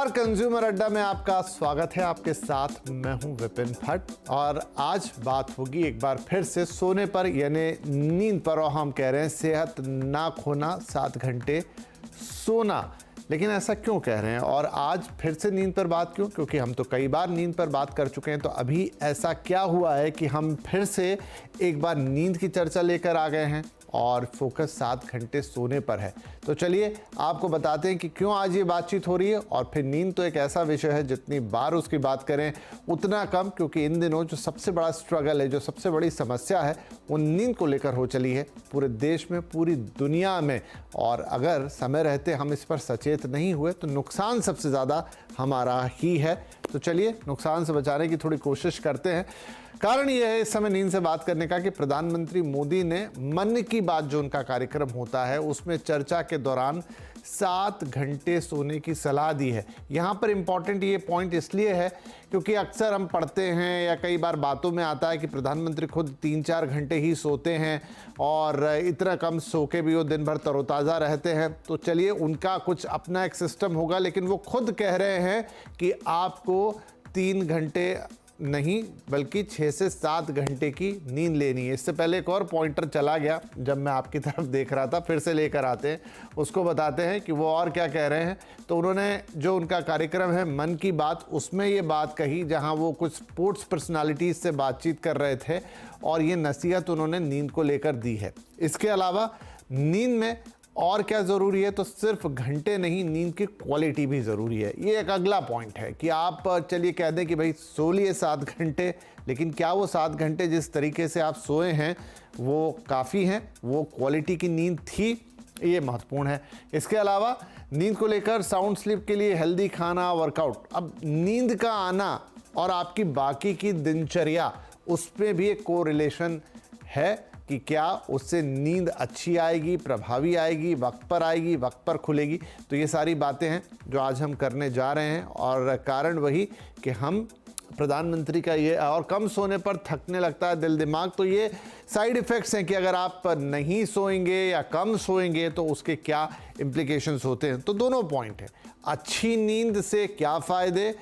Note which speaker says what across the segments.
Speaker 1: नमस्कार, कंज्यूमर अड्डा में आपका स्वागत है। आपके साथ मैं हूं विपिन भट्ट और आज बात होगी एक बार फिर से सोने पर यानी नींद पर। और हम कह रहे हैं सेहत ना खोना, 7 घंटे सोना। लेकिन ऐसा क्यों कह रहे हैं और आज फिर से नींद पर बात क्यों? क्योंकि हम तो कई बार नींद पर बात कर चुके हैं। तो अभी ऐसा क्या हुआ है कि हम फिर से एक बार नींद की चर्चा लेकर आ गए हैं और फोकस 7 घंटे सोने पर है। तो चलिए आपको बताते हैं कि क्यों आज ये बातचीत हो रही है। और फिर नींद तो एक ऐसा विषय है जितनी बार उसकी बात करें उतना कम, क्योंकि इन दिनों जो सबसे बड़ा स्ट्रगल है, जो सबसे बड़ी समस्या है, वो नींद को लेकर हो चली है पूरे देश में, पूरी दुनिया में। और अगर समय रहते हम इस पर सचेत नहीं हुए तो नुकसान सबसे ज़्यादा हमारा ही है। तो चलिए नुकसान से बचाने की थोड़ी कोशिश करते हैं। कारण यह है इस समय नींद से बात करने का कि प्रधानमंत्री मोदी ने मन की बात जो उनका कार्यक्रम होता है उसमें चर्चा के दौरान 7 घंटे सोने की सलाह दी है। यहाँ पर इम्पॉर्टेंट ये पॉइंट इसलिए है क्योंकि अक्सर हम पढ़ते हैं या कई बार बातों में आता है कि प्रधानमंत्री खुद 3-4 घंटे ही सोते हैं और इतना कम सो के भी वो दिन भर तरोताज़ा रहते हैं। तो चलिए उनका कुछ अपना एक सिस्टम होगा, लेकिन वो खुद कह रहे हैं कि आपको 3 घंटे नहीं बल्कि 6 से 7 घंटे की नींद लेनी है। इससे पहले एक और पॉइंटर चला गया जब मैं आपकी तरफ देख रहा था, फिर से लेकर आते हैं, उसको बताते हैं कि वो और क्या कह रहे हैं। तो उन्होंने जो उनका कार्यक्रम है मन की बात, उसमें ये बात कही जहां वो कुछ स्पोर्ट्स पर्सनालिटीज से बातचीत कर रहे थे और ये नसीहत उन्होंने नींद को लेकर दी है। इसके अलावा नींद में और क्या ज़रूरी है, तो सिर्फ घंटे नहीं, नींद की क्वालिटी भी ज़रूरी है। ये एक अगला पॉइंट है कि आप चलिए कह दें कि भाई सो लिए 7 घंटे, लेकिन क्या वो 7 घंटे जिस तरीके से आप सोए हैं वो काफ़ी हैं, वो क्वालिटी की नींद थी? ये महत्वपूर्ण है। इसके अलावा नींद को लेकर साउंड स्लीप के लिए हेल्दी खाना, वर्कआउट। अब नींद का आना और आपकी बाकी की दिनचर्या, उस पर भी एक कोरिलेशन है कि क्या उससे नींद अच्छी आएगी, प्रभावी आएगी, वक्त पर आएगी, वक्त पर खुलेगी। तो ये सारी बातें हैं जो आज हम करने जा रहे हैं। और कारण वही कि हम प्रधानमंत्री का ये और कम सोने पर थकने लगता है दिल दिमाग, तो ये साइड इफ़ेक्ट्स हैं कि अगर आप नहीं सोएंगे या कम सोएंगे तो उसके क्या इम्प्लीकेशंस होते हैं। तो दोनों पॉइंट हैं, अच्छी नींद से क्या फ़ायदे,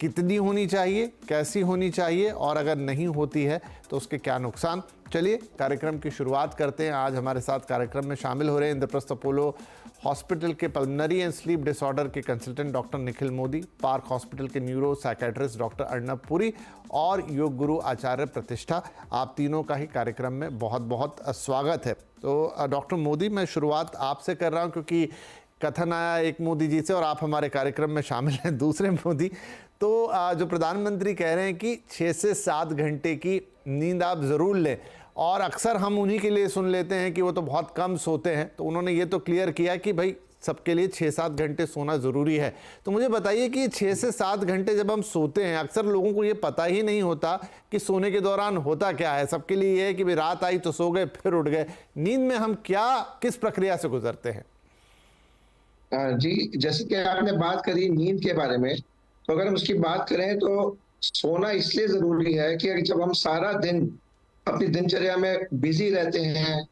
Speaker 1: कितनी होनी चाहिए, कैसी होनी चाहिए, और अगर नहीं होती है तो उसके क्या नुकसान। चलिए कार्यक्रम की शुरुआत करते हैं। आज हमारे साथ कार्यक्रम में शामिल हो रहे हैं इंद्रप्रस्थ अपोलो हॉस्पिटल के पल्मनरी एंड स्लीप डिसऑर्डर के consultant doctor Nikhil Modi, Park hospital के neuro psychiatrist doctor Arnab Puri और योग गुरु आचार्य प्रतिष्ठा। आप तीनों का ही कार्यक्रम में बहुत बहुत स्वागत है। तो डॉक्टर मोदी, मैं शुरुआत आपसे कर रहा हूँ क्योंकि कथन आया एक मोदी जी से और आप हमारे कार्यक्रम में शामिल हैं दूसरे मोदी। तो जो प्रधानमंत्री कह रहे हैं कि 6 से 7 घंटे की नींद आप ज़रूर लें, और अक्सर हम उन्हीं के लिए सुन लेते हैं कि वो तो बहुत कम सोते हैं। तो उन्होंने ये तो क्लियर किया कि भाई सबके लिए 6-7 घंटे सोना ज़रूरी है। तो मुझे बताइए कि 6 से 7 घंटे जब हम सोते हैं, अक्सर लोगों को ये पता ही नहीं होता कि सोने के दौरान होता क्या है। सबके लिए ये है कि भाई रात आई तो सो गए, फिर उठ गए। नींद में हम किस प्रक्रिया से गुजरते हैं?
Speaker 2: जी, जैसे कि आपने बात करी नींद के बारे में, तो अगर हम उसकी बात करें तो सोना इसलिए जरूरी है कि जब हम सारा दिन अपनी दिनचर्या में बिजी रहते हैं,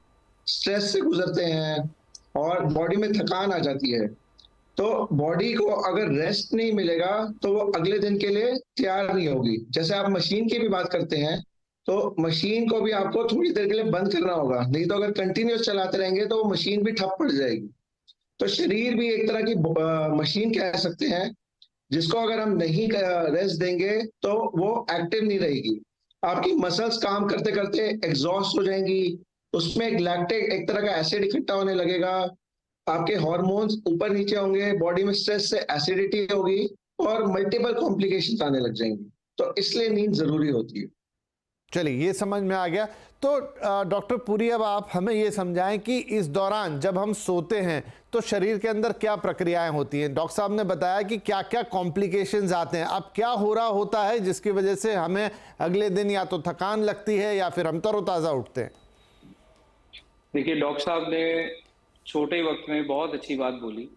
Speaker 2: स्ट्रेस से गुजरते हैं और बॉडी में थकान आ जाती है, तो बॉडी को अगर रेस्ट नहीं मिलेगा तो वो अगले दिन के लिए तैयार नहीं होगी। जैसे आप मशीन की भी बात करते हैं, तो मशीन को भी आपको थोड़ी देर के लिए बंद करना होगा, नहीं तो अगर कंटिन्यूस चलाते रहेंगे तो वो मशीन भी ठप पड़ जाएगी। तो शरीर भी एक तरह की मशीन कह सकते हैं, जिसको अगर हम नहीं रेस्ट देंगे तो वो एक्टिव नहीं रहेगी। आपकी मसल्स काम करते करते एग्जॉस्ट हो जाएंगी, उसमें एक लैक्टिक एक तरह का एसिड इकट्ठा होने लगेगा, आपके हार्मोन्स ऊपर नीचे होंगे, बॉडी में स्ट्रेस से एसिडिटी होगी और मल्टीपल कॉम्प्लिकेशंस आने लग जाएंगी। तो इसलिए नींद जरूरी होती है।
Speaker 1: चलिए ये समझ में आ गया। तो डॉक्टर पुरी, अब आप हमें ये समझाएं कि इस दौरान जब हम सोते हैं तो शरीर के अंदर क्या प्रक्रियाएं होती हैं। डॉक्टर साहब ने बताया कि क्या क्या कॉम्प्लिकेशंस आते हैं। अब क्या हो रहा होता है जिसकी वजह से हमें अगले दिन या तो थकान लगती है या फिर हम तरोताज़ा उठते हैं?
Speaker 3: देखिए, डॉक्टर साहब ने छोटे वक्त में बहुत अच्छी बात बोली।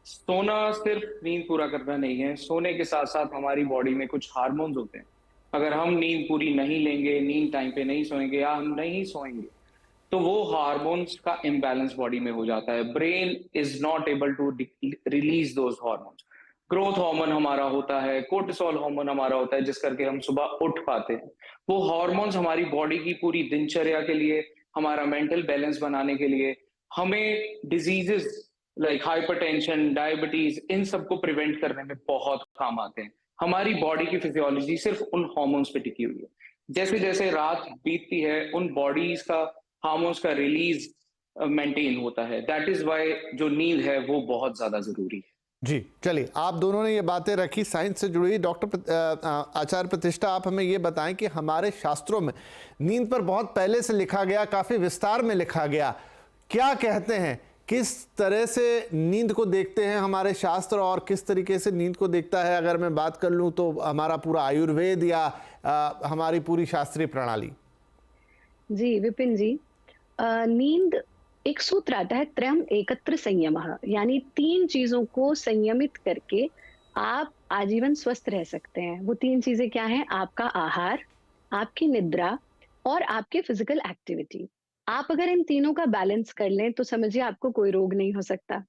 Speaker 3: सोना सिर्फ नींद पूरा करना नहीं है, सोने के साथ साथ हमारी बॉडी में कुछ हार्मोन्स होते हैं। अगर हम नींद पूरी नहीं लेंगे, नींद टाइम पे नहीं सोएंगे या हम नहीं सोएंगे, तो वो हार्मोन्स का इम्बैलेंस बॉडी में हो जाता है। Brain is not able to release those hormones. Growth hormone हमारा होता है, कोर्टिसोल हार्मोन हमारा होता है, जिस करके हम सुबह उठ पाते हैं। वो हार्मोन्स हमारी बॉडी की पूरी दिनचर्या के लिए, हमारा मेंटल बैलेंस बनाने के लिए, हमें डिजीजेस लाइक हाइपरटेंशन, डायबिटीज, इन सबको प्रिवेंट करने में बहुत काम आते हैं। हमारी बॉडी की फिजियोलॉजी सिर्फ उन हार्मोन्स पे टिकी हुई है। जैसे जैसे रात बीतती है, उन बॉडीज का हार्मोन्स का रिलीज मेंटेन होता है। दैट इज वाई जो नींद है वो बहुत ज्यादा जरूरी है।
Speaker 1: जी, चलिए, आप दोनों ने ये बातें रखी साइंस से जुड़ी। डॉक्टर आचार्य प्रतिष्ठा, आप हमें ये बताएं कि हमारे शास्त्रों में नींद पर बहुत पहले से लिखा गया, काफ़ी विस्तार में लिखा गया, क्या कहते हैं, किस तरह से नींद को देखते हैं हमारे शास्त्र और किस तरीके से नींद को देखता है, अगर मैं बात कर लूँ तो हमारा पूरा आयुर्वेद या हमारी पूरी शास्त्रीय प्रणाली?
Speaker 4: जी विपिन जी, नींद एक सूत्र आता है, त्रयम एकत्र संयमः, यानी 3 चीजों को संयमित करके आप आजीवन स्वस्थ रह सकते हैं। वो 3 चीजें क्या हैं? आपका आहार, आपकी निद्रा और आपके फिजिकल एक्टिविटी। आप अगर इन तीनों का बैलेंस कर लें तो समझिए आपको कोई रोग नहीं हो सकता।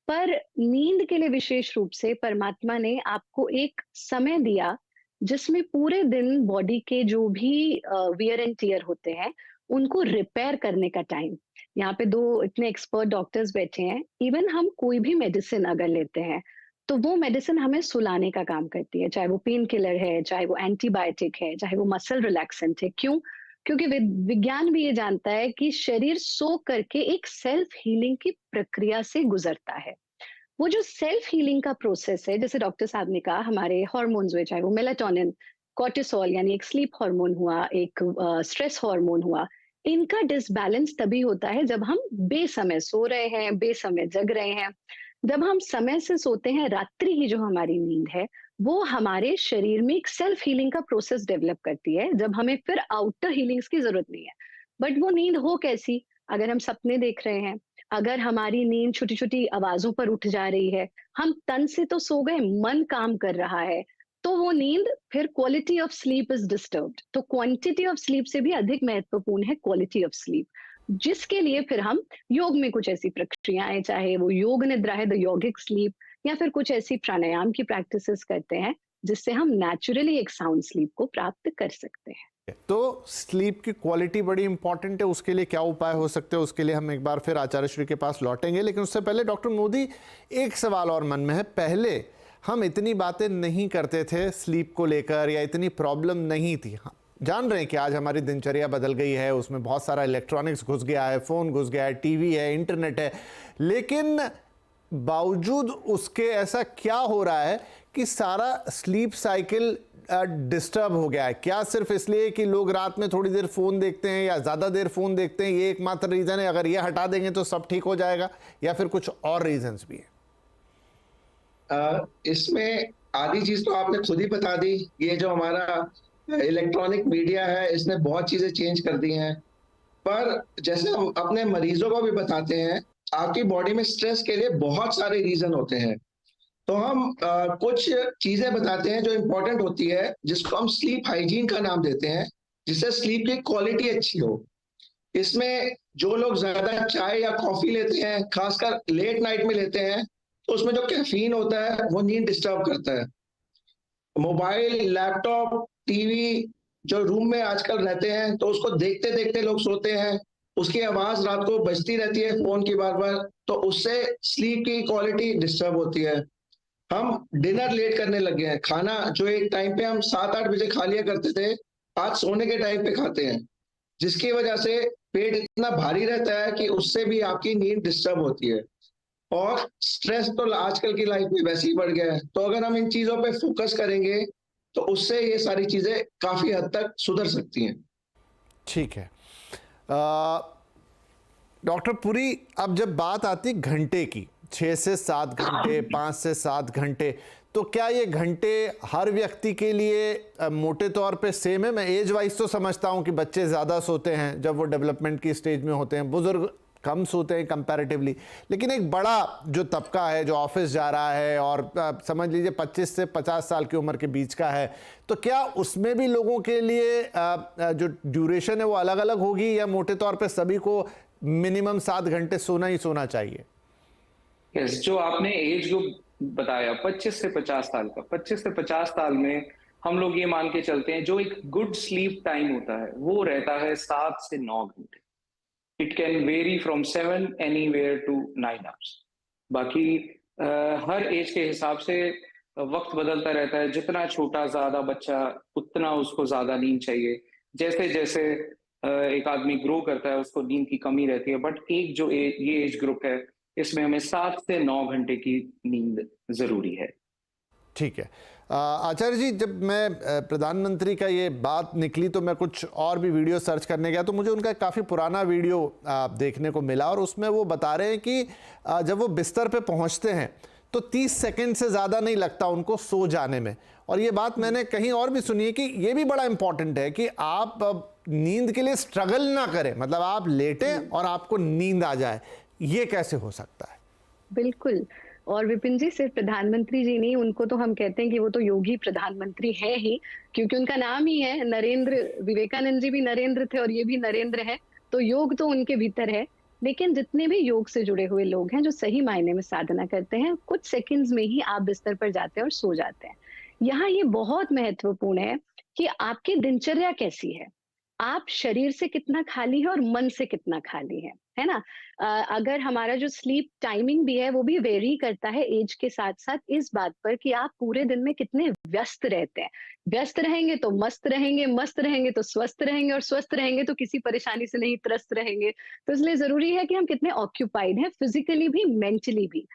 Speaker 4: पर नींद के लिए विशेष रूप से परमात्मा ने आपको एक समय दिया जिसमें पूरे दिन बॉडी के जो भी वियर एंड टियर होते हैं उनको रिपेयर करने का टाइम। यहाँ पे 2 इतने एक्सपर्ट डॉक्टर्स बैठे हैं। इवन हम कोई भी मेडिसिन अगर लेते हैं तो वो मेडिसिन हमें सुलाने का काम करती है, चाहे वो पेन किलर है, चाहे वो एंटीबायोटिक है, चाहे वो मसल रिलैक्सेंट है। क्यों? क्योंकि विज्ञान भी ये जानता है कि शरीर सो करके एक सेल्फ हीलिंग की प्रक्रिया से गुजरता है। वो जो सेल्फ हीलिंग का प्रोसेस है, जैसे डॉक्टर साहब ने कहा, हमारे हार्मोन्स हुए, चाहे वो मेलाटोनिन, कोर्टिसोल यानी एक स्लीप हार्मोन हुआ, एक स्ट्रेस हार्मोन हुआ, इनका डिसबैलेंस तभी होता है जब हम बेसमय सो रहे हैं, बेसमय जग रहे हैं। जब हम समय से सोते हैं, रात्रि ही जो हमारी नींद है वो हमारे शरीर में एक सेल्फ हीलिंग का प्रोसेस डेवलप करती है, जब हमें फिर आउटर हीलिंग्स की जरूरत नहीं है। बट वो नींद हो कैसी? अगर हम सपने देख रहे हैं, अगर हमारी नींद छोटी छोटी आवाजों पर उठ जा रही है, हम तन से तो सो गए, मन काम कर रहा है, तो वो नींद फिर quality of sleep is disturbed. तो क्वांटिटी ऑफ स्लीप से भी अधिक महत्वपूर्ण है क्वालिटी ऑफ स्लीप, जिसके लिए फिर हम योग में कुछ ऐसी प्रक्रियाएं, चाहे वो योग निद्रा है, द योगिक स्लीप, या फिर कुछ ऐसी प्राणायाम की प्रैक्टिसेस करते हैं जिससे हम नेचुरली एक साउंड स्लीप को प्राप्त कर सकते हैं।
Speaker 1: तो स्लीप की क्वालिटी बड़ी इंपॉर्टेंट है, उसके लिए क्या उपाय हो सकते हैं, उसके लिए हम एक बार फिर आचार्य श्री के पास लौटेंगे। लेकिन उससे पहले डॉक्टर मोदी, एक सवाल और मन में है। पहले हम इतनी बातें नहीं करते थे स्लीप को लेकर, या इतनी प्रॉब्लम नहीं थी। हाँ, जान रहे हैं कि आज हमारी दिनचर्या बदल गई है, उसमें बहुत सारा इलेक्ट्रॉनिक्स घुस गया है, फ़ोन घुस गया है, टीवी है, इंटरनेट है, लेकिन बावजूद उसके ऐसा क्या हो रहा है कि सारा स्लीप साइकिल डिस्टर्ब हो गया है? क्या सिर्फ इसलिए कि लोग रात में थोड़ी देर फ़ोन देखते हैं या ज़्यादा देर फ़ोन देखते हैं, ये एकमात्र रीज़न है? अगर ये हटा देंगे तो सब ठीक हो जाएगा, या फिर कुछ और रीजंस भी हैं?
Speaker 2: इसमें आधी चीज तो आपने खुद ही बता दी। ये जो हमारा इलेक्ट्रॉनिक मीडिया है, इसने बहुत चीजें चेंज कर दी हैं। पर जैसे हम अपने मरीजों को भी बताते हैं, आपकी बॉडी में स्ट्रेस के लिए बहुत सारे रीजन होते हैं। तो हम कुछ चीजें बताते हैं जो इंपॉर्टेंट होती है, जिसको हम स्लीप हाइजीन का नाम देते हैं, जिससे स्लीप की क्वालिटी अच्छी हो। इसमें जो लोग ज्यादा चाय या कॉफी लेते हैं, खासकर लेट नाइट में लेते हैं, तो उसमें जो कैफीन होता है वो नींद डिस्टर्ब करता है। मोबाइल, लैपटॉप, टीवी जो रूम में आजकल रहते हैं, तो उसको देखते देखते लोग सोते हैं, उसकी आवाज रात को बजती रहती है फोन की बार बार, तो उससे स्लीप की क्वालिटी डिस्टर्ब होती है। हम डिनर लेट करने लग गए हैं। खाना जो एक टाइम पे हम 7-8 बजे खा लिया करते थे, आज सोने के टाइम पे खाते हैं, जिसकी वजह से पेट इतना भारी रहता है कि उससे भी आपकी नींद डिस्टर्ब होती है। और स्ट्रेस तो आजकल की लाइफ में वैसे ही बढ़ गया है। तो अगर हम इन चीजों पे फोकस करेंगे तो उससे ये सारी चीजें काफी हद तक सुधर सकती हैं।
Speaker 1: ठीक है डॉक्टर पुरी, अब जब बात आती घंटे की, 6 से 7 घंटे, 5 से 7 घंटे, तो क्या ये घंटे हर व्यक्ति के लिए मोटे तौर पे सेम है? मैं एज वाइज तो समझता हूँ कि बच्चे ज़्यादा सोते हैं जब वो डेवलपमेंट की स्टेज में होते हैं, बुजुर्ग कम सोते हैं कंपैरेटिवली, लेकिन एक बड़ा जो तबका है जो ऑफिस जा रहा है और समझ लीजिए 25 से 50 साल की उम्र के बीच का है, तो क्या उसमें भी लोगों के लिए जो ड्यूरेशन है वो अलग अलग होगी, या मोटे तौर पे सभी को मिनिमम 7 घंटे सोना ही सोना चाहिए?
Speaker 3: यस, जो आपने एज ग्रुप बताया 25 से 50 साल का, 25 से 50 साल में हम लोग ये मान के चलते हैं जो एक गुड स्लीप टाइम होता है वो रहता है 7 से 9 घंटे। It can vary from 7 anywhere to 9 hours. बाकी हर एज के हिसाब से वक्त बदलता रहता है। जितना छोटा ज्यादा बच्चा उतना उसको ज्यादा नींद चाहिए। जैसे जैसे एक आदमी ग्रो करता है उसको नींद की कमी रहती है। बट एक जो ये एज ग्रुप है इसमें हमें 7 से 9 घंटे की नींद जरूरी है।
Speaker 1: ठीक है आचार्य जी, जब मैं प्रधानमंत्री का ये बात निकली तो मैं कुछ और भी वीडियो सर्च करने गया तो मुझे उनका काफ़ी पुराना वीडियो देखने को मिला और उसमें वो बता रहे हैं कि जब वो बिस्तर पे पहुंचते हैं तो 30 सेकंड से ज़्यादा नहीं लगता उनको सो जाने में। और ये बात मैंने कहीं और भी सुनी है कि ये भी बड़ा इंपॉर्टेंट है कि आप नींद के लिए स्ट्रगल ना करें, मतलब आप लेटें और आपको नींद आ जाए। ये कैसे हो सकता है?
Speaker 4: बिल्कुल। और विपिन जी, सिर्फ प्रधानमंत्री जी नहीं, उनको तो हम कहते हैं कि वो तो योगी प्रधानमंत्री है ही, क्योंकि उनका नाम ही है नरेंद्र। विवेकानंद जी भी नरेंद्र थे और ये भी नरेंद्र है, तो योग तो उनके भीतर है। लेकिन जितने भी योग से जुड़े हुए लोग हैं जो सही मायने में साधना करते हैं, कुछ सेकंड्स में ही आप बिस्तर पर जाते हैं और सो जाते हैं। यहाँ ये बहुत महत्वपूर्ण है कि आपकी दिनचर्या कैसी है, आप शरीर से कितना खाली है और मन से कितना खाली है ना। अगर हमारा जो स्लीप टाइमिंग भी है वो भी वेरी करता है एज के साथ साथ इस बात पर कि आप पूरे दिन में कितने व्यस्त रहते हैं। व्यस्त रहेंगे तो मस्त रहेंगे, मस्त रहेंगे तो स्वस्थ रहेंगे, और स्वस्थ रहेंगे तो किसी परेशानी से नहीं त्रस्त रहेंगे। तो इसलिए जरूरी है कि हम कितने ऑक्यूपाइड हैं, फिजिकली भी मेंटली भी।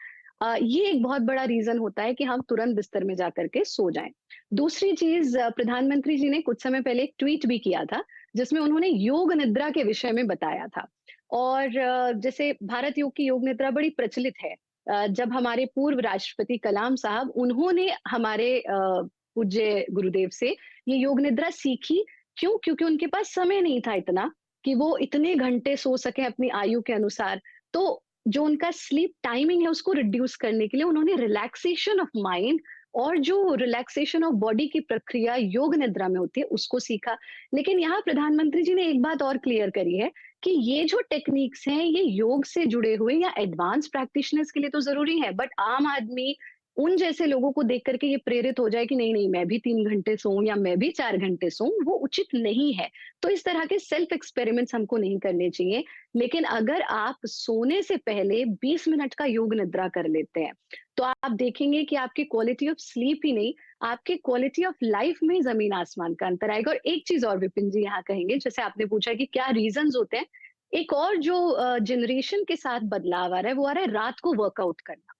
Speaker 4: ये एक बहुत बड़ा रीजन होता है कि हम तुरंत बिस्तर में जाकर के सो जाएं। दूसरी चीज, प्रधानमंत्री जी ने कुछ समय पहले एक ट्वीट भी किया था जिसमें उन्होंने योग निद्रा के विषय में बताया था। और जैसे भारत योग की योग निद्रा बड़ी प्रचलित है। जब हमारे पूर्व राष्ट्रपति कलाम साहब, उन्होंने हमारे पूज्य गुरुदेव से ये योग निद्रा सीखी। क्यों? क्योंकि उनके पास समय नहीं था इतना कि वो इतने घंटे सो सके अपनी आयु के अनुसार। तो जो उनका स्लीप टाइमिंग है उसको रिड्यूस करने के लिए उन्होंने रिलैक्सेशन ऑफ माइंड और जो रिलैक्सेशन ऑफ बॉडी की प्रक्रिया योग निद्रा में होती है उसको सीखा। लेकिन यहाँ प्रधानमंत्री जी ने एक बात और क्लियर करी है कि ये जो टेक्निक्स हैं ये योग से जुड़े हुए या एडवांस प्रैक्टिशनर्स के लिए तो जरूरी है, बट आम आदमी, उन जैसे लोगों को देख करके ये प्रेरित हो जाए कि नहीं नहीं मैं भी 3 घंटे सोऊं या मैं भी 4 घंटे सोऊं, वो उचित नहीं है। तो इस तरह के सेल्फ एक्सपेरिमेंट्स हमको नहीं करने चाहिए। लेकिन अगर आप सोने से पहले 20 मिनट का योग निद्रा कर लेते हैं तो आप देखेंगे कि आपकी क्वालिटी ऑफ स्लीप ही नहीं, आपके क्वालिटी ऑफ लाइफ में जमीन आसमान का अंतर आएगा। और एक चीज और विपिन जी यहाँ कहेंगे, जैसे आपने पूछा कि क्या रीजंस होते हैं, एक और जो जनरेशन के साथ बदलाव आ रहा है वो आ रहा है रात को वर्कआउट करना।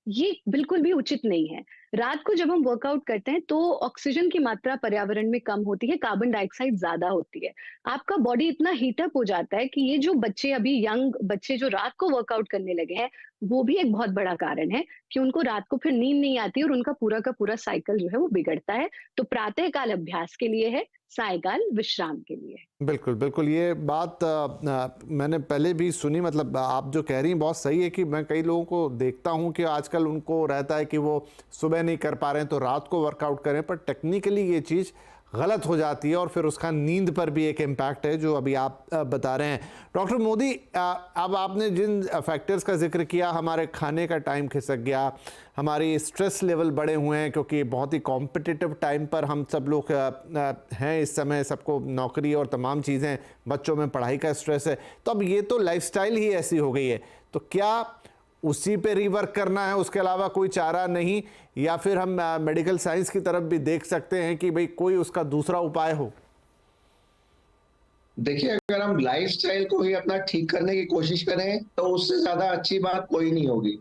Speaker 4: ये बिल्कुल भी उचित नहीं है। रात को जब हम वर्कआउट करते हैं तो ऑक्सीजन की मात्रा पर्यावरण में कम होती है, कार्बन डाइऑक्साइड ज्यादा होती है, आपका बॉडी इतना हीटअप हो जाता है कि ये जो बच्चे, अभी यंग बच्चे जो रात को वर्कआउट करने लगे हैं, वो भी एक बहुत बड़ा कारण है कि उनको रात को फिर नींद नहीं आती और उनका पूरा का पूरा साइकिल जो है वो बिगड़ता है। तो अभ्यास के लिए है, सायकाल विश्राम के लिए।
Speaker 1: बिल्कुल बिल्कुल, ये बात मैंने पहले भी सुनी। मतलब आप जो कह रही हैं बहुत सही है कि मैं कई लोगों को देखता हूं कि आजकल उनको रहता है कि वो सुबह नहीं कर पा रहे हैं तो रात को वर्कआउट करें, पर टेक्निकली ये चीज़ गलत हो जाती है और फिर उसका नींद पर भी एक इम्पैक्ट है जो अभी आप बता रहे हैं। डॉक्टर मोदी, अब आपने जिन फैक्टर्स का जिक्र किया, हमारे खाने का टाइम खिसक गया, हमारी स्ट्रेस लेवल बढ़े हुए हैं क्योंकि बहुत ही कॉम्पिटिटिव टाइम पर हम सब लोग हैं इस समय, सबको नौकरी और तमाम चीज़ें, बच्चों में पढ़ाई का स्ट्रेस है, तो अब ये तो लाइफस्टाइल ही ऐसी हो गई है, तो क्या उसी पे रिवर्क करना है, उसके अलावा कोई चारा नहीं, या फिर हम मेडिकल साइंस की तरफ भी देख सकते हैं कि भाई कोई उसका दूसरा उपाय हो?
Speaker 2: देखिए, अगर हम लाइफस्टाइल को ही अपना ठीक करने की कोशिश करें तो उससे ज्यादा अच्छी बात कोई नहीं होगी।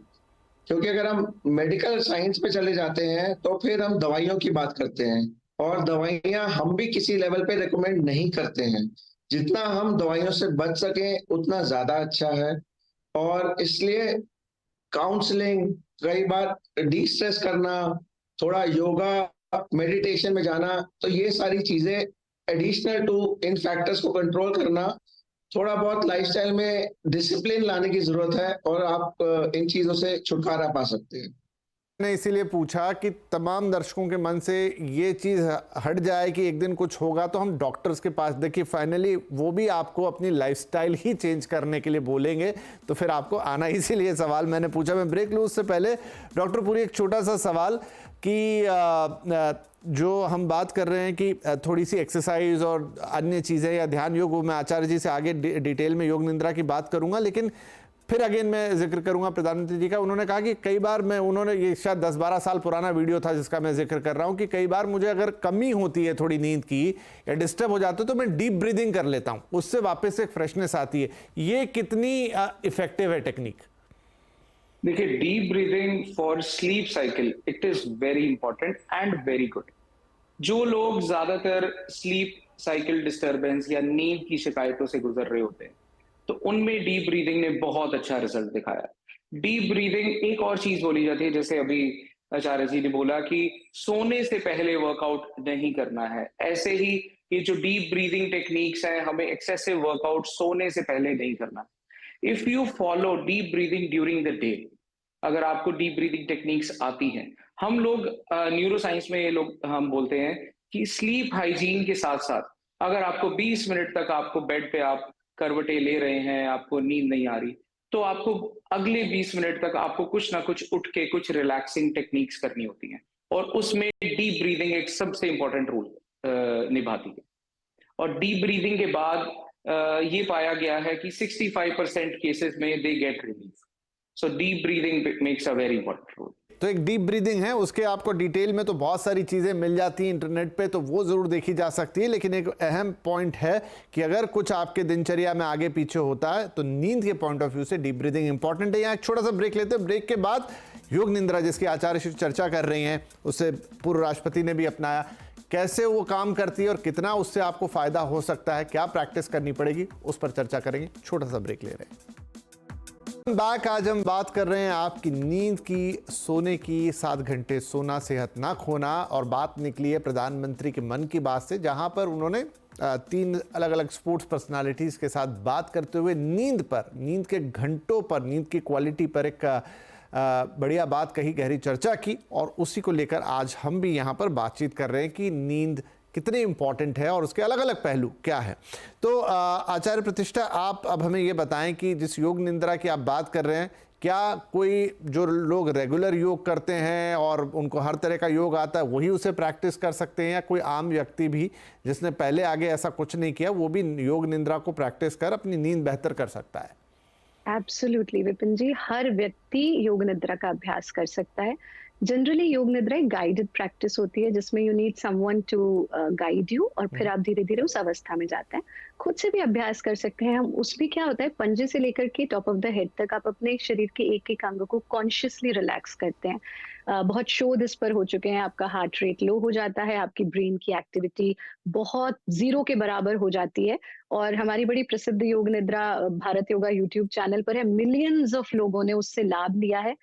Speaker 2: क्योंकि अगर हम मेडिकल साइंस पे चले जाते हैं तो फिर हम दवाइयों की बात करते हैं, और दवाइयां हम भी किसी लेवल पे रिकमेंड नहीं करते हैं। जितना हम दवाइयों से बच सकें उतना ज्यादा अच्छा है। और इसलिए काउंसलिंग, कई बार डिस्ट्रेस करना, थोड़ा योगा, मेडिटेशन में जाना, तो ये सारी चीजें एडिशनल टू इन फैक्टर्स को कंट्रोल करना, थोड़ा बहुत लाइफस्टाइल में डिसिप्लिन लाने की जरूरत है और आप इन चीजों से छुटकारा पा सकते हैं।
Speaker 1: मैंने इसीलिए पूछा कि तमाम दर्शकों के मन से ये चीज़ हट जाए कि एक दिन कुछ होगा तो हम डॉक्टर्स के पास, देखिए फाइनली वो भी आपको अपनी लाइफस्टाइल ही चेंज करने के लिए बोलेंगे, तो फिर आपको आना, इसीलिए सवाल मैंने पूछा। मैं ब्रेक लूँ उससे पहले डॉक्टर पुरी एक छोटा सा सवाल कि जो हम बात कर रहे हैं कि थोड़ी सी एक्सरसाइज और अन्य चीज़ें या ध्यान योग, मैं आचार्य जी से आगे डिटेल में योग निद्रा की बात करूंगा, लेकिन फिर अगेन मैं जिक्र करूंगा प्रधानमंत्री जी का। उन्होंने कहा कि कई बार उन्होंने, ये शायद 10-12 साल पुराना वीडियो था जिसका मैं जिक्र कर रहा हूं, कि कई बार मुझे अगर कमी होती है थोड़ी नींद की या डिस्टर्ब हो जाते तो मैं डीप ब्रीदिंग कर लेता हूं, उससे वापस एक फ्रेशनेस आती है। ये कितनी इफेक्टिव है टेक्निक?
Speaker 3: देखिए, deep breathing for sleep cycle it is very important and very good. जो लोग ज्यादातर स्लीप साइकिल डिस्टरबेंस या नींद की शिकायतों से गुजर रहे होते हैं, तो उनमें डीप ब्रीदिंग ने बहुत अच्छा रिजल्ट दिखाया। डीप ब्रीदिंग, एक और चीज बोली जाती है, जैसे अभी आचार्य जी ने बोला कि सोने से पहले वर्कआउट नहीं करना है, ऐसे ही ये जो डीप ब्रीदिंग टेक्निक्स हैं, हमें एक्सेसिव वर्कआउट सोने से पहले नहीं करना। If you follow deep breathing during the day, अगर आपको डीप ब्रीदिंग टेक्निक्स आती हैं, हम लोग न्यूरो साइंस में ये लोग हम बोलते हैं कि स्लीप हाइजीन के साथ साथ अगर आपको 20 मिनट तक आपको बेड पे आप करवटें ले रहे हैं, आपको नींद नहीं आ रही, तो आपको अगले 20 मिनट तक आपको कुछ ना कुछ उठ के कुछ रिलैक्सिंग टेक्निक्स करनी होती हैं, और उसमें डीप ब्रीदिंग एक सबसे इंपॉर्टेंट रोल निभाती है। और डीप ब्रीदिंग के बाद ये पाया गया है कि 65% केसेस में they get relief. So deep breathing makes a very important role.
Speaker 1: तो एक डीप ब्रीदिंग है, उसके आपको डिटेल में तो बहुत सारी चीज़ें मिल जाती हैं इंटरनेट पे, तो वो ज़रूर देखी जा सकती है, लेकिन एक अहम पॉइंट है कि अगर कुछ आपके दिनचर्या में आगे पीछे होता है तो नींद के पॉइंट ऑफ व्यू से डीप ब्रीदिंग इंपॉर्टेंट है। यहाँ एक छोटा सा ब्रेक लेते हैं, ब्रेक के बाद योग निद्रा जिसकी आचार्य श्री चर्चा कर रही हैं, उसे पूर्व राष्ट्रपति ने भी अपनाया, कैसे वो काम करती है और कितना उससे आपको फायदा हो सकता है, क्या प्रैक्टिस करनी पड़ेगी, उस पर चर्चा करेंगे। छोटा सा ब्रेक ले रहे हैं। बैक, आज हम बात कर रहे हैं आपकी नींद की, सोने की, 7 घंटे सोना, सेहत ना खोना, और बात निकली है प्रधानमंत्री के मन की बात से, जहां पर उन्होंने 3 अलग अलग स्पोर्ट्स पर्सनालिटीज के साथ बात करते हुए नींद पर, नींद के घंटों पर, नींद की क्वालिटी पर एक बढ़िया बात कही, गहरी चर्चा की, और उसी को लेकर आज हम भी यहाँ पर बातचीत कर रहे हैं कि नींद कितनी इंपॉर्टेंट है और उसके अलग अलग पहलू क्या है। तो आचार्य प्रतिष्ठा, आप अब हमें ये बताएं कि जिस योग निद्रा की आप बात कर रहे हैं, क्या कोई जो लोग रेगुलर योग करते हैं और उनको हर तरह का योग आता है वही उसे प्रैक्टिस कर सकते हैं, या कोई आम व्यक्ति भी जिसने पहले आगे ऐसा कुछ नहीं किया वो भी योग निद्रा को प्रैक्टिस कर अपनी नींद बेहतर कर सकता है?
Speaker 4: एब्सोल्युटली विपिन जी, हर व्यक्ति योग निद्रा का अभ्यास कर सकता है। जनरली योग निद्रा एक गाइडेड प्रैक्टिस होती है जिसमें you need someone to guide you, और फिर आप धीरे धीरे उस अवस्था में जाते हैं। खुद से भी अभ्यास कर सकते हैं हम। उसमें क्या होता है, पंजे से लेकर के टॉप ऑफ द हेड तक आप अपने शरीर के एक एक अंग को कॉन्शियसली रिलैक्स करते हैं। बहुत शोध इस पर हो चुके हैं। आपका हार्ट रेट लो हो जाता है, आपकी ब्रेन की एक्टिविटी बहुत 0 के बराबर हो जाती है। और हमारी बड़ी प्रसिद्ध योग निद्रा भारत योगा यूट्यूब चैनल पर है, मिलियंस ऑफ लोगों ने उससे लाभ लिया है।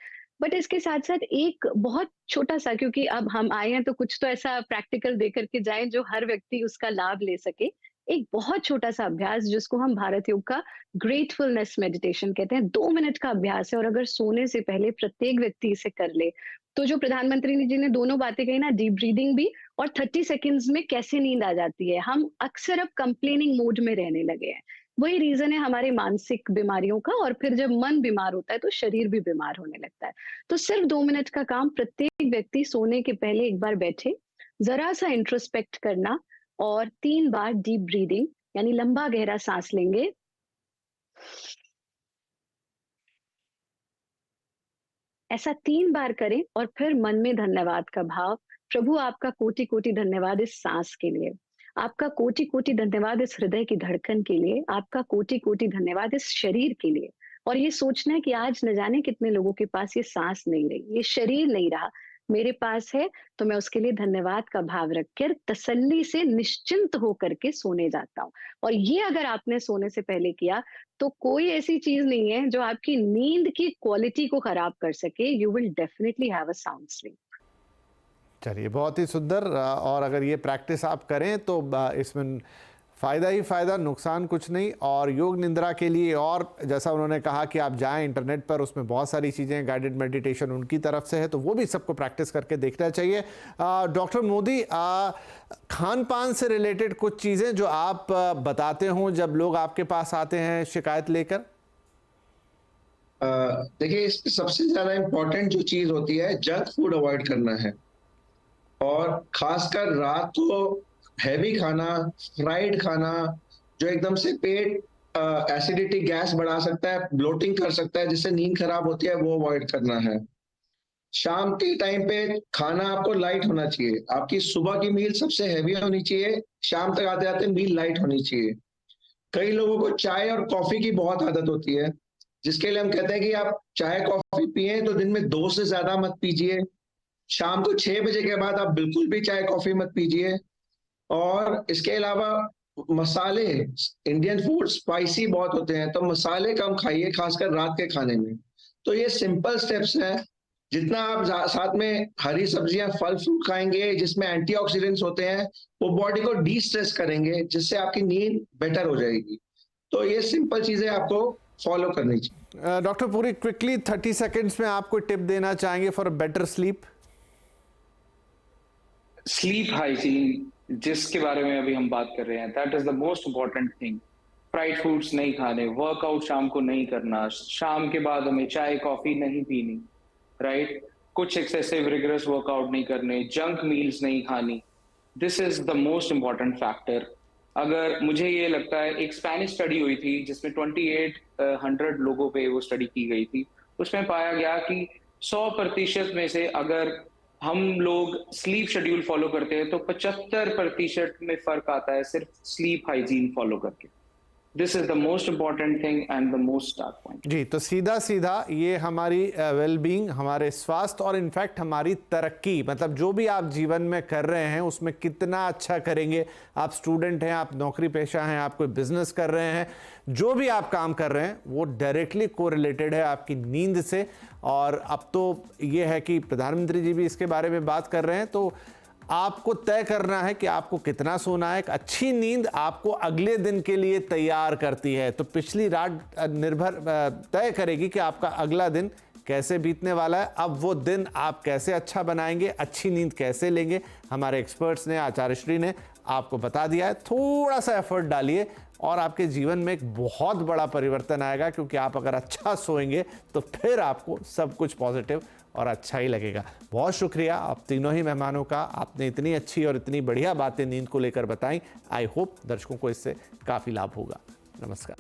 Speaker 4: बट इसके साथ साथ एक बहुत छोटा सा, क्योंकि अब हम आए हैं तो कुछ तो ऐसा प्रैक्टिकल दे करके जाए जो हर व्यक्ति उसका लाभ ले सके। एक बहुत छोटा सा अभ्यास जिसको हम भारत योग का ग्रेटफुलनेस मेडिटेशन कहते हैं, 2 मिनट का अभ्यास है, और अगर सोने से पहले प्रत्येक व्यक्ति इसे कर ले तो जो प्रधानमंत्री जी ने दोनों बातें कही ना, डीप ब्रीदिंग भी और 30 सेकेंड्स में कैसे नींद आ जाती है। हम अक्सर अब कंप्लेनिंग मोड में रहने लगे हैं। वही रीजन है हमारे मानसिक बीमारियों का, और फिर जब मन बीमार होता है तो शरीर भी बीमार होने लगता है। तो सिर्फ 2 मिनट का काम, प्रत्येक व्यक्ति सोने के पहले एक बार बैठे, जरा सा इंट्रोस्पेक्ट करना, और 3 बार डीप ब्रीदिंग यानी लंबा गहरा सांस लेंगे, ऐसा 3 बार करें, और फिर मन में धन्यवाद का भाव, प्रभु आपका कोटि कोटि धन्यवाद इस सांस के लिए, आपका कोटि कोटि धन्यवाद इस हृदय की धड़कन के लिए, आपका कोटि कोटि धन्यवाद इस शरीर के लिए। और ये सोचना है कि आज न जाने कितने लोगों के पास ये सांस नहीं रही, ये शरीर नहीं रहा, मेरे पास है, तो मैं उसके लिए धन्यवाद का भाव रखकर तसल्ली से निश्चिंत होकर के सोने जाता हूँ। और ये अगर आपने सोने से पहले किया तो कोई ऐसी चीज नहीं है जो आपकी नींद की क्वालिटी को खराब कर सके। You will definitely have a sound sleep.
Speaker 1: चलिए, बहुत ही सुंदर। और अगर ये प्रैक्टिस आप करें तो इसमें फ़ायदा ही फ़ायदा, नुकसान कुछ नहीं। और योग निद्रा के लिए, और जैसा उन्होंने कहा कि आप जाएं इंटरनेट पर, उसमें बहुत सारी चीज़ें, गाइडेड मेडिटेशन उनकी तरफ से है, तो वो भी सबको प्रैक्टिस करके देखना चाहिए। डॉक्टर मोदी, खान पान से रिलेटेड कुछ चीज़ें जो आप बताते हों जब लोग आपके पास आते हैं शिकायत लेकर?
Speaker 2: देखिए, इसमें सबसे ज्यादा इम्पोर्टेंट जो चीज होती है, जंक फूड अवॉइड करना है। और खासकर रात को हैवी खाना, फ्राइड खाना, जो एकदम से पेट एसिडिटी, गैस बढ़ा सकता है, ब्लोटिंग कर सकता है, जिससे नींद खराब होती है, वो अवॉइड करना है। शाम के टाइम पे खाना आपको लाइट होना चाहिए। आपकी सुबह की मील सबसे हैवी होनी चाहिए, शाम तक आते आते मील लाइट होनी चाहिए। कई लोगों को चाय और कॉफी की बहुत आदत होती है, जिसके लिए हम कहते हैं कि आप चाय कॉफी पिए तो दिन में 2 से ज्यादा मत पीजिए। शाम को 6 बजे के बाद आप बिल्कुल भी चाय कॉफी मत पीजिए। और इसके अलावा मसाले, इंडियन फूड स्पाइसी बहुत होते हैं, तो मसाले कम खाइए, खासकर रात के खाने में। तो ये सिंपल स्टेप्स हैं। जितना आप साथ में हरी सब्जियां, फल फ्रूट खाएंगे जिसमें एंटीऑक्सीडेंट्स होते हैं, वो बॉडी को डी स्ट्रेस करेंगे, जिससे आपकी नींद बेटर हो जाएगी। तो ये सिंपल चीजें आपको फॉलो करनी चाहिए।
Speaker 1: डॉक्टर, पूरी क्विकली 30 सेकेंड्स में आपको टिप देना चाहेंगे for better sleep?
Speaker 3: Sleep hygiene, जिसके बारे में अभी हम बात कर रहे हैं, that is the most important thing. Fried foods नहीं खाने, वर्कआउट शाम को नहीं करना, शाम के बाद हमें चाय कॉफी नहीं पीनी, राइट? कुछ एक्सेसिव रिगरस वर्कआउट नहीं करने, जंक मील्स नहीं खानी। This is the most important factor. अगर मुझे ये लगता है, एक स्पेनिश स्टडी हुई थी जिसमें 2800 लोगों पे वो स्टडी की गई थी। उसमें पाया गया कि 100% में से अगर हम लोग स्लीप शेड्यूल फॉलो करते हैं तो 75% में फर्क आता है सिर्फ स्लीप हाइजीन फॉलो करके। This is the most important thing and the most start point.
Speaker 1: जी, तो सीधा सीधा ये हमारी वेलबींग, हमारे स्वास्थ्य और इनफैक्ट हमारी तरक्की, मतलब जो भी आप जीवन में कर रहे हैं उसमें कितना अच्छा करेंगे। आप स्टूडेंट हैं, आप नौकरी पेशा हैं, आप कोई बिजनेस कर रहे हैं, जो भी आप काम कर रहे हैं वो डायरेक्टली कोरिलेटेड है आपकी नींद से। और अब तो ये है कि प्रधानमंत्री जी भी इसके बारे में बात कर रहे हैं, तो आपको तय करना है कि आपको कितना सोना है। एक अच्छी नींद आपको अगले दिन के लिए तैयार करती है, तो पिछली रात निर्भर तय करेगी कि आपका अगला दिन कैसे बीतने वाला है। अब वो दिन आप कैसे अच्छा बनाएंगे, अच्छी नींद कैसे लेंगे, हमारे एक्सपर्ट्स ने, आचार्यश्री ने आपको बता दिया है। थोड़ा सा एफर्ट डालिए और आपके जीवन में एक बहुत बड़ा परिवर्तन आएगा, क्योंकि आप अगर अच्छा सोएंगे तो फिर आपको सब कुछ पॉजिटिव और अच्छा ही लगेगा। बहुत शुक्रिया आप तीनों ही मेहमानों का, आपने इतनी अच्छी और इतनी बढ़िया बातें नींद को लेकर बताई। आई होप दर्शकों को इससे काफ़ी लाभ होगा। नमस्कार।